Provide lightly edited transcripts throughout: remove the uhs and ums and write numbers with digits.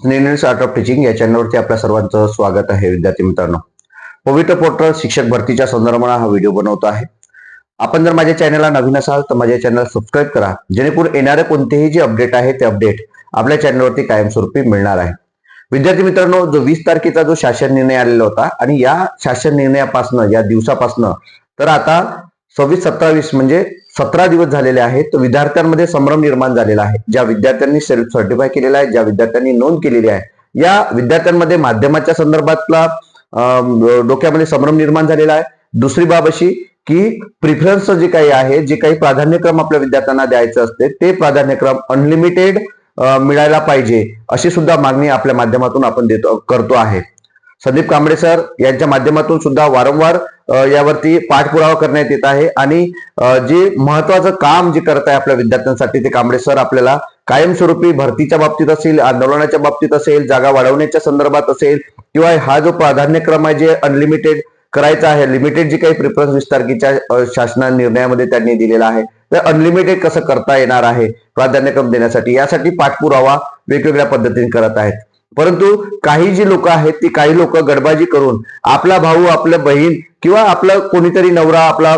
Snehal art of teaching या चॅनलवरती आपल्या सर्वांचं स्वागत आहे. विद्यार्थी मित्रांनो, पवित्र पोर्टल शिक्षक भरतीच्या संदर्भात हा व्हिडिओ बनवतो आहे. आपण जर माझ्या चॅनलला नवीन असाल तर माझ्या चॅनल सबस्क्राईब करा, जेणेकरून येणारे कोणतेही जे अपडेट आहे ते अपडेट आपल्या चॅनलवरती कायमस्वरूपी मिळणार आहे. विद्यार्थी मित्रांनो, जो 20 तारखेचा जो शासन निर्णय आलेला होता आणि या शासन निर्णयापासून या दिवसापासून तर आता 26-27 म्हणजे 17 दिवस झालेले आहेत. तर विद्यार्थ्यांमध्ये संभ्रम निर्माण झालेला आहे. ज्या विद्यार्थ्यांनी सेल्फ सर्टिफाय केलेला आहे, ज्या विद्यार्थ्यांनी नोंद केलेली आहे, या विद्यार्थ्यांमध्ये माध्यमाच्या संदर्भातला डोक्यामध्ये संभ्रम निर्माण झालेला आहे. दुसरी बाब अशी की प्रिफरन्स जे काही आहे, जे काही प्राधान्यक्रम आपल्या विद्यार्थ्यांना द्यायचं असते ते प्राधान्यक्रम अनलिमिटेड मिळायला पाहिजे, अशी सुद्धा मागणी आपल्या माध्यमातून आपण करतो आहे. संदीप कांबळे सर यांच्या माध्यमातून सुद्धा वारंवार यावरती पाठपुरावा करण्यात येत आहे आणि जे महत्वाचं काम जे करत आहे आपल्या विद्यार्थ्यांसाठी ते कांबळे सर आपल्याला कायमस्वरूपी भरतीच्या बाबतीत असेल, आंदोलनाच्या बाबतीत असेल, जागा वाढवण्याच्या संदर्भात असेल किंवा हा जो प्राधान्यक्रम आहे जे अनलिमिटेड करायचा आहे, लिमिटेड जी काही प्रिफरन्स 20 तारखेच्या शासना निर्णयामध्ये त्यांनी दिलेला आहे, तर अनलिमिटेड कसं करता येणार आहे प्राधान्यक्रम देण्यासाठी, यासाठी पाठपुरावा वेगवेगळ्या पद्धतीने करत आहेत. परंतु काही जी लोक आहेत ती काही लोक गडबाजी करून आपला भाऊ, आपलं बहीण किंवा आपला कोणीतरी नवरा, आपला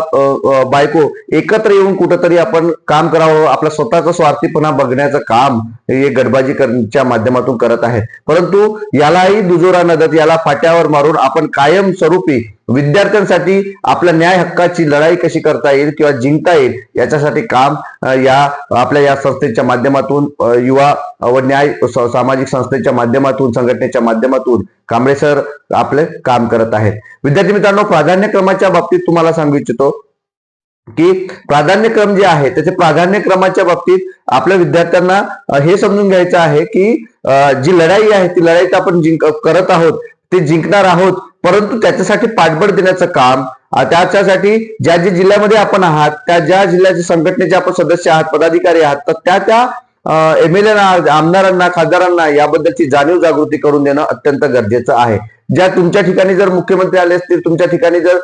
बायको एकत्र येऊन कुठंतरी आपण काम करावं, आपला स्वतःचा स्वार्थीपणा बघण्याचं काम हे गडबाजीच्या माध्यमातून करत आहेत. परंतु यालाही दुजोरा न देत याला फाट्यावर मारून आपण कायमस्वरूपी विद्यार्थ्यांसाठी आपल्या न्याय हक्काची लढाई कशी करता येईल किंवा जिंकता येईल याच्यासाठी काम या आपल्या या संस्थेच्या माध्यमातून, युवा व न्याय सामाजिक संस्थेच्या माध्यमातून, संघटनेच्या माध्यमातून कांबळे सर आपले काम करत आहेत. विद्यार्थी मित्रांनो, प्राधान्यक्रमाच्या बाबतीत तुम्हाला सांगू इच्छितो की प्राधान्यक्रम जे आहे त्याच्या प्राधान्यक्रमाच्या बाबतीत आपल्या विद्यार्थ्यांना हे समजून घ्यायचं आहे की जी लढाई आहे ती लढाई आपण करत आहोत, ते जिंकणार आहोत. परंतु त्याच्यासाठी पाठबळ देण्याचं काम, त्याच्यासाठी ज्या ज्या जिल्ह्यामध्ये आपण आहात, त्या ज्या जिल्ह्याच्या संघटनेचे आपण सदस्य आहात, पदाधिकारी आहात, तर त्या एमएलए आमदारांना, खासदारांना याबद्दलची जाणीव जागृती करून देणं अत्यंत गरजेचं आहे. ज्या तुमच्या ठिकाणी जर मुख्यमंत्री आले असतील, तुमच्या ठिकाणी जर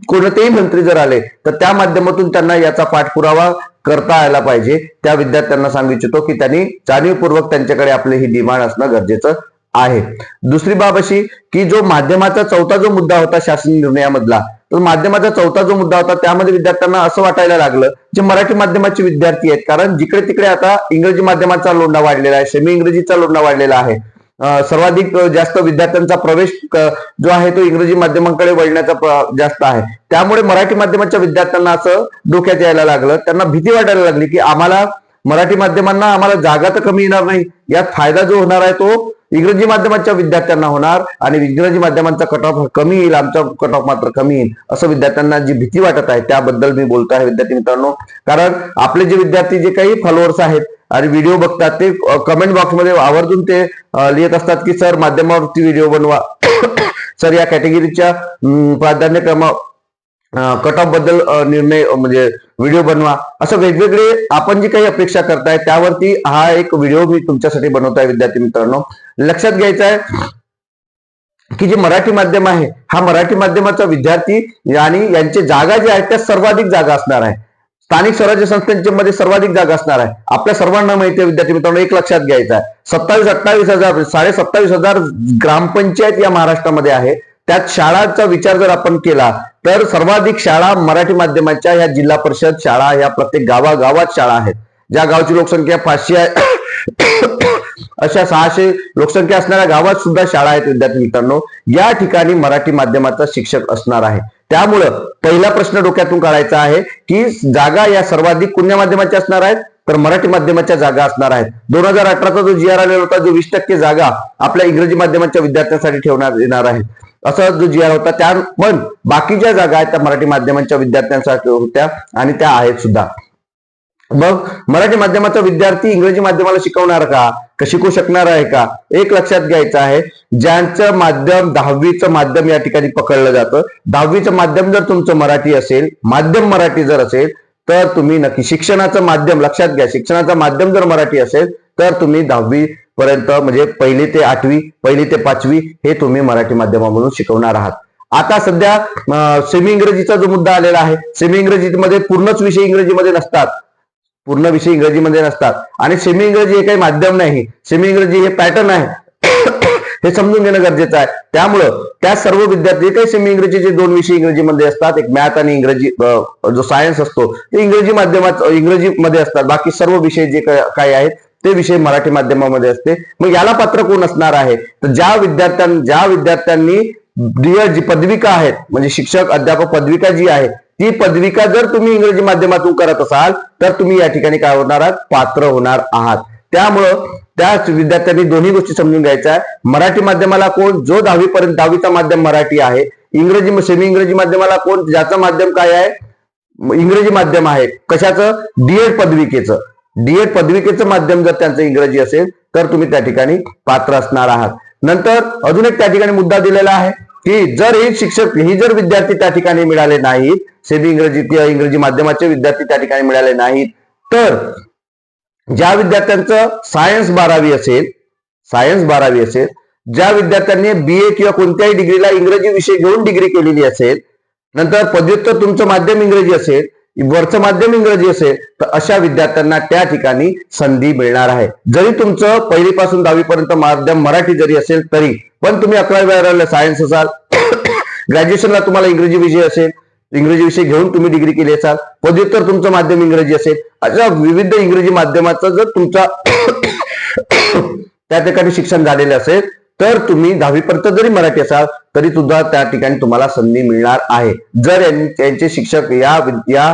कोणतेही मंत्री जर आले, तर त्या माध्यमातून त्यांना याचा पाठपुरावा करता आला पाहिजे. त्या विद्यार्थ्यांना सांगू इच्छितो की त्यांनी जाणीवपूर्वक त्यांच्याकडे आपली ही डिमांड असणं गरजेचं आहे. दुसरी बाब अशी की जो माध्यमाचा चौथा जो मुद्दा होता शासन निर्णयामधला, तर माध्यमाचा चौथा जो मुद्दा होता त्यामध्ये विद्यार्थ्यांना असं वाटायला लागलं जे मराठी माध्यमाचे विद्यार्थी आहेत, कारण जिकडे तिकडे आता इंग्रजी माध्यमाचा लोंढा वाढलेला आहे, सेमी इंग्रजीचा लोंढा वाढलेला आहे, सर्वाधिक जास्त विद्यार्थ्यांचा प्रवेश जो आहे तो इंग्रजी माध्यमांकडे वळण्याचा जास्त आहे. त्यामुळे मराठी माध्यमाच्या विद्यार्थ्यांना असं डोक्यात यायला लागलं, त्यांना भीती वाटायला लागली की आम्हाला मराठी माध्यमांना आम्हाला जागा तर कमी येणार नाही, यात फायदा जो होणार आहे तो इंग्रजी माध्यमाच्या विद्यार्थ्यांना होणार आणि इंग्रजी माध्यमांचा कट ऑफ कमी येईल, आमचा कट ऑफ मात्र कमी येईल, असं विद्यार्थ्यांना जी भीती वाटत आहे त्याबद्दल मी बोलतो आहे विद्यार्थी मित्रांनो. कारण आपले जे विद्यार्थी जे काही फॉलोअर्स आहेत आणि व्हिडिओ बघतात ते कमेंट बॉक्समध्ये आवर्जून ते लिहित असतात की सर माध्यमावरती व्हिडिओ बनवा, सर या कॅटेगरीच्या प्राधान्यक्रम कट ऑफ बद्दल निर्णय म्हणजे व्हिडिओ बनवा, असं वेगवेगळे आपण जी काही अपेक्षा करताय त्यावरती हा एक व्हिडिओ मी तुमच्यासाठी बनवतोय. विद्यार्थी मित्रांनो, लक्षात घ्यायचं आहे की जे मराठी माध्यम आहे, हा मराठी माध्यमाचा विद्यार्थी आणि यांचे जागा जे आहेत त्या सर्वाधिक जागा असणार आहे. स्थानिक स्वराज्य संस्थांच्या मध्ये सर्वाधिक जागा असणार आहे. आपल्या सर्वांना माहिती आहे विद्यार्थी मित्रांनो, एक लक्षात घ्यायचं आहे, 27-28 हजार 27,500 ग्रामपंचायत या महाराष्ट्रामध्ये आहे. त्यात शाळांचा विचार जर आपण केला तर सर्वाधिक शाळा मराठी माध्यमाच्या ह्या जिल्हा परिषद शाळा, ह्या प्रत्येक गावागावात शाळा आहेत. ज्या गावची लोकसंख्या 500 आहे अशा 600 लोकसंख्या असणाऱ्या गावात सुद्धा शाळा आहेत. विद्यार्थी मित्रांनो, या ठिकाणी मराठी माध्यमाचा शिक्षक असणार आहे. त्यामुळं पहिला प्रश्न डोक्यातून काढायचा आहे की जागा या सर्वाधिक कोणत्या माध्यमाच्या असणार आहेत, तर मराठी माध्यमाच्या जागा असणार आहेत. 2018चा जो जी आर आलेला होता, जो 20% जागा आपल्या इंग्रजी माध्यमाच्या विद्यार्थ्यांसाठी ठेवण्यात येणार आहे, असा जो जी आर होता, त्या पण बाकीच्या जागा आहेत त्या मराठी माध्यमाच्या विद्यार्थ्यांसाठी होत्या आणि त्या आहेत सुद्धा. मग मराठी माध्यमाचा विद्यार्थी इंग्रजी माध्यमाला शिकवणार का, शिकवू शकणार आहे का? एक लक्षात घ्यायचं आहे, ज्यांचं माध्यम 10वीचं माध्यम या ठिकाणी पकडलं जातं, 10वीचं माध्यम जर तुमचं मराठी असेल, माध्यम मराठी जर असेल, तर तुम्ही नक्की शिक्षणाचं माध्यम लक्षात घ्या, शिक्षणाचं माध्यम जर मराठी असेल तर तुम्ही 10वी पर्यंत म्हणजे 1ली ते 8वी, 1ली ते 5वी हे तुम्ही मराठी माध्यमामधून शिकवणार आहात. आता सध्या सेमी इंग्रजीचा जो मुद्दा आलेला आहे, सेमी इंग्रजीमध्ये पूर्णच विषय इंग्रजीमध्ये नसतात, पूर्ण विषय इंग्रजीमध्ये नसतात आणि सेमी इंग्रजी हे काही माध्यम नाही, सेमी इंग्रजी हे पॅटर्न आहे हे समजून घेणं गरजेचं आहे. त्यामुळं त्या सर्व विद्यार्थी काही सेमी इंग्रजीचे 2 विषय इंग्रजीमध्ये असतात, एक मॅथ आणि इंग्रजी जो सायन्स असतो ते इंग्रजी माध्यमात इंग्रजीमध्ये असतात, बाकी सर्व विषय जे काही आहेत ते विषय मराठी माध्यमामध्ये असते. मग याला पात्र कोण असणार आहे, तर ज्या विद्यार्थ्यांनी जी पदविका आहेत म्हणजे शिक्षक अध्यापक पदविका जी आहे ती पदविका जर तुम्ही इंग्रजी माध्यमातून करत असाल तर तुम्ही या ठिकाणी काय होणार आहात, पात्र होणार आहात. त्यामुळं त्या विद्यार्थ्यांनी दोन्ही गोष्टी समजून घ्यायच्या आहे. मराठी माध्यमाला कोण, जो 10वी पर्यंत 10वीचा माध्यम मराठी आहे. इंग्रजी सेमी इंग्रजी माध्यमाला कोण, ज्याचं माध्यम काय आहे, इंग्रजी माध्यम आहे. कशाचं, डीएड पदविकेचं माध्यम जर त्यांचं इंग्रजी असेल तर तुम्ही त्या ठिकाणी पात्र असणार आहात. नंतर अजून एक त्या ठिकाणी मुद्दा दिलेला आहे की जर जर विद्यार्थी त्या ठिकाणी मिळाले नाहीत, सेमी इंग्रजी किंवा इंग्रजी माध्यमाचे विद्यार्थी त्या ठिकाणी मिळाले नाहीत, तर ज्या विद्यार्थ्यांचं सायन्स 12वी असेल, ज्या विद्यार्थ्यांनी BA किंवा कोणत्याही डिग्रीला इंग्रजी विषय घेऊन डिग्री केलेली असेल, नंतर पदव्युत्तर तुमचं माध्यम इंग्रजी असेल, वरचं माध्यम इंग्रजी असेल, तर अशा विद्यार्थ्यांना त्या ठिकाणी संधी मिळणार आहे. जरी तुमचं पहिलीपासून 10वी पर्यंत माध्यम मराठी जरी असेल तरी पण तुम्ही 11वी सायन्स असाल, ग्रॅज्युएशनला तुम्हाला इंग्रजी विषय घेऊन तुम्ही डिग्री केली असाल, पदव्युत्तर तुमचं माध्यम इंग्रजी असेल, अशा विविध इंग्रजी माध्यमाचं जर तुमचा त्या ठिकाणी शिक्षण झालेलं असेल तर तुम्ही 10वी पर्यंत जरी मराठी असाल तरी सुद्धा त्या ठिकाणी तुम्हाला संधी मिळणार आहे. जर यांचे शिक्षक या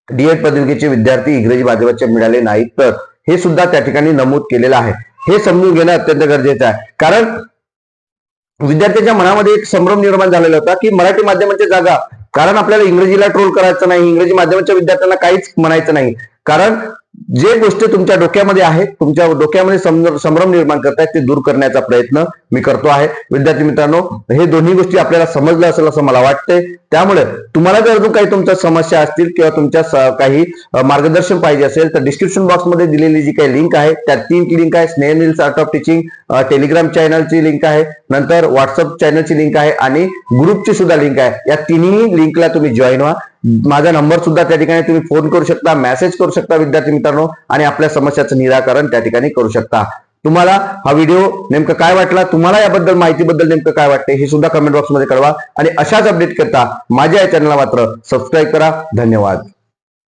डीएड पदविकेचे विद्यार्थी इंग्रजी माध्यमाचे मिळाले नाहीत तर हे सुद्धा त्या ठिकाणी नमूद केलेलं आहे. हे समजून घेणं अत्यंत गरजेचं आहे, कारण विद्यार्थ्यांच्या मनामध्ये एक संभ्रम निर्माण झालेला होता की मराठी माध्यमाच्या जागा, कारण आपल्याला इंग्रजीला ट्रोल करायचं नाही, इंग्रजी माध्यमाच्या विद्यार्थ्यांना काहीच म्हणायचं नाही, कारण जे गोष्ट तुमच्या डोक्यामध्ये आहे, तुमच्या डोक्यामध्ये संभ्रम निर्माण करतायत ते दूर करण्याचा प्रयत्न मी करतो आहे. विद्यार्थी मित्रांनो, हे दोन्ही गोष्टी आपल्याला समजलं असेल असं मला वाटतंय. त्यामुळे तुम्हाला जर अजून काही तुमच्या समस्या असतील किंवा तुमच्या काही मार्गदर्शन पाहिजे असेल तर डिस्क्रिप्शन बॉक्समध्ये दिलेली जी काही लिंक आहे त्या 3 लिंक आहे. Sneh Neel's art of teaching Telegram चॅनलची लिंक आहे, नंतर व्हॉट्सअप चॅनलची लिंक आहे आणि ग्रुपची सुद्धा लिंक आहे. या तिन्ही लिंकला तुम्ही जॉईन व्हा. माझा नंबर सुद्धा त्या ठिकाणी तुम्ही फोन करू शकता, मेसेज करू शकता विद्यार्थी मित्रांनो, आणि आपल्या समस्याचं निराकरण त्या ठिकाणी करू शकता. तुम्हाला हा व्हिडिओ नेमकं काय वाटला, तुम्हाला याबद्दल माहितीबद्दल नेमकं काय वाटते हे सुद्धा कमेंट बॉक्समध्ये कळवा. आणि अशाच अपडेट करता माझ्या या चॅनलला मात्र सबस्क्राईब करा. धन्यवाद.